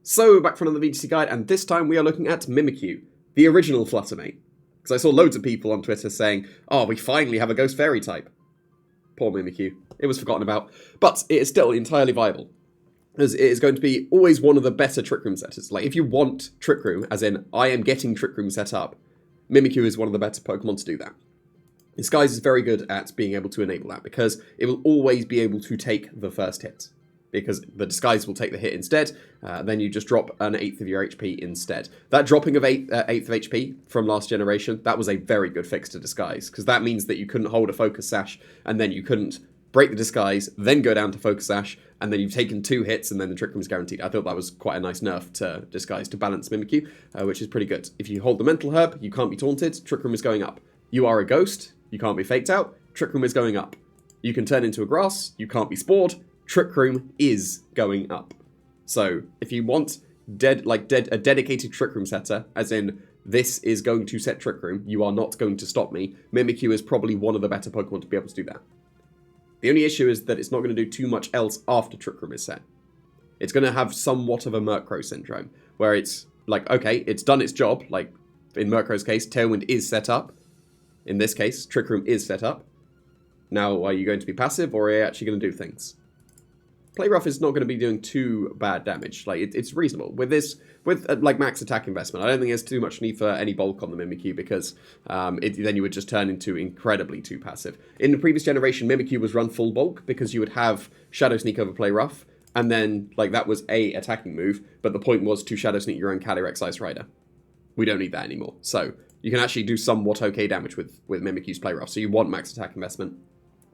So, back for another VGC guide, and this time we are looking at Mimikyu, the original Fluttermate. Because I saw loads of people on Twitter saying, oh, we finally have a Ghost Fairy type. Poor Mimikyu. It was forgotten about. But it is still entirely viable. As it is going to be always one of the better Trick Room setters. Like, if you want Trick Room, as in, I am getting Trick Room set up, Mimikyu is one of the better Pokemon to do that. Disguise is very good at being able to enable that, because it will always be able to take the first hit. Because the Disguise will take the hit instead, then you just drop an eighth of your HP instead. That dropping of eighth of HP from last generation, that was a very good fix to Disguise, because that means that you couldn't hold a Focus Sash, and then you couldn't break the Disguise, then go down to Focus Sash, and then you've taken 2 hits, and then the Trick Room is guaranteed. I thought that was quite a nice nerf to Disguise to balance Mimikyu, which is pretty good. If you hold the Mental Herb, you can't be taunted, Trick Room is going up. You are a Ghost, you can't be faked out, Trick Room is going up. You can turn into a Grass, you can't be Spored, Trick Room is going up. So, if you want a dedicated Trick Room setter, as in, this is going to set Trick Room, you are not going to stop me, Mimikyu is probably one of the better Pokemon to be able to do that. The only issue is that it's not going to do too much else after Trick Room is set. It's going to have somewhat of a Murkrow syndrome, where it's like, okay, it's done its job, like, in Murkrow's case, Tailwind is set up. In this case, Trick Room is set up. Now, are you going to be passive, or are you actually going to do things? Play Rough is not going to be doing too bad damage. Like, it's reasonable. With this, like, max attack investment, I don't think there's too much need for any bulk on the Mimikyu, because then you would just turn into incredibly too passive. In the previous generation, Mimikyu was run full bulk, because you would have Shadow Sneak over Play Rough, and then, like, that was a attacking move, but the point was to Shadow Sneak your own Calyrex Ice Rider. We don't need that anymore. So, you can actually do somewhat okay damage with Mimikyu's Play Rough, so you want max attack investment,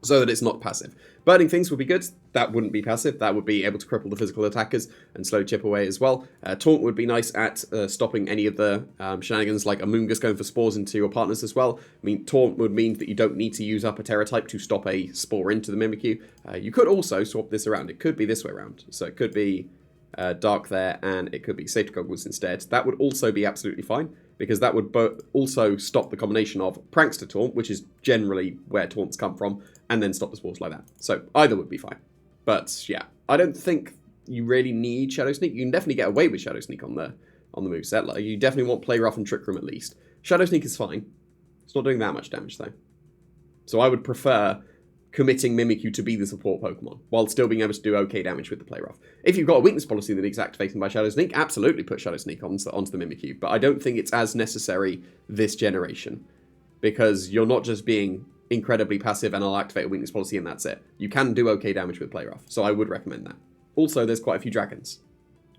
so that it's not passive. Burning Things would be good. That wouldn't be passive. That would be able to cripple the physical attackers and slow chip away as well. Taunt would be nice at stopping any of the shenanigans, like Amoonguss going for spores into your partners as well. I mean, Taunt would mean that you don't need to use up a Terra type to stop a spore into the Mimikyu. You could also swap this around. It could be this way around. So it could be Dark there, and it could be Safety Goggles instead. That would also be absolutely fine, because that would also stop the combination of Prankster Taunt, which is generally where Taunts come from, and then stop the spores like that. So either would be fine. But yeah, I don't think you really need Shadow Sneak. You can definitely get away with Shadow Sneak on the moveset. Like, you definitely want Play Rough and Trick Room at least. Shadow Sneak is fine. It's not doing that much damage though. So I would prefer committing Mimikyu to be the support Pokemon, while still being able to do okay damage with the Play Rough. If you've got a weakness policy that is activated by Shadow Sneak, absolutely put Shadow Sneak onto the Mimikyu, but I don't think it's as necessary this generation, because you're not just being incredibly passive and I'll activate a weakness policy and that's it. You can do okay damage with Play Rough, so I would recommend that. Also, there's quite a few dragons.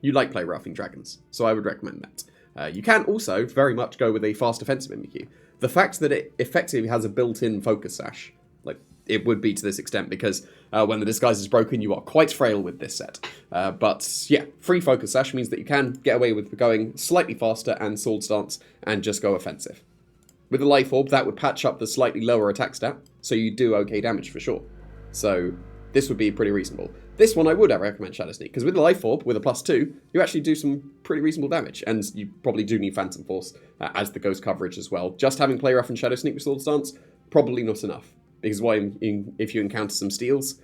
You like Play Roughing dragons, so I would recommend that. You can also very much go with a fast defensive Mimikyu. The fact that it effectively has a built-in Focus Sash, like, it would be to this extent, because when the Disguise is broken, you are quite frail with this set. But yeah, free Focus Sash means that you can get away with going slightly faster and Sword Stance and just go offensive. With the Life Orb, that would patch up the slightly lower attack stat, so you do okay damage for sure. So this would be pretty reasonable. This one I would recommend Shadow Sneak, because with the Life Orb, with a +2, you actually do some pretty reasonable damage, and you probably do need Phantom Force as the Ghost coverage as well. Just having Play Rough and Shadow Sneak with Sword Stance, probably not enough. Because if you encounter some steals,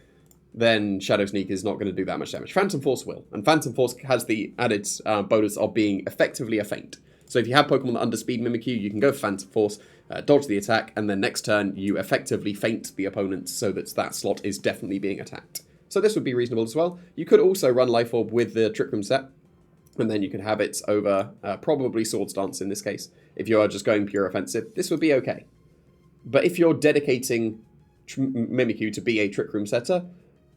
then Shadow Sneak is not going to do that much damage. Phantom Force will, and Phantom Force has the added bonus of being effectively a feint. So if you have Pokemon that underspeed Mimikyu, you can go for Phantom Force, dodge the attack, and then next turn you effectively feint the opponent so that that slot is definitely being attacked. So this would be reasonable as well. You could also run Life Orb with the Trick Room set, and then you could have it over probably Sword Stance in this case. If you are just going pure offensive, this would be okay. But if you're dedicating Mimikyu to be a Trick Room setter,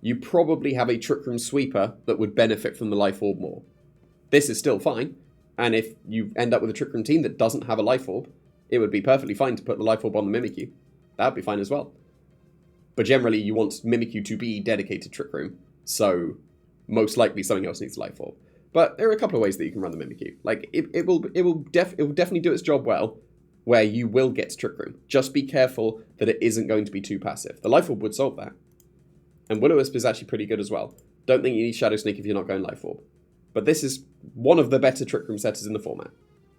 you probably have a Trick Room sweeper that would benefit from the Life Orb more. This is still fine, and if you end up with a Trick Room team that doesn't have a Life Orb, it would be perfectly fine to put the Life Orb on the Mimikyu. That would be fine as well. But generally, you want Mimikyu to be dedicated Trick Room, so most likely something else needs a Life Orb. But there are a couple of ways that you can run the Mimikyu. Like, it will definitely do its job well, where you will get Trick Room. Just be careful that it isn't going to be too passive. The Life Orb would solve that. And Will-O-Wisp is actually pretty good as well. Don't think you need Shadow Sneak if you're not going Life Orb. But this is one of the better Trick Room setters in the format.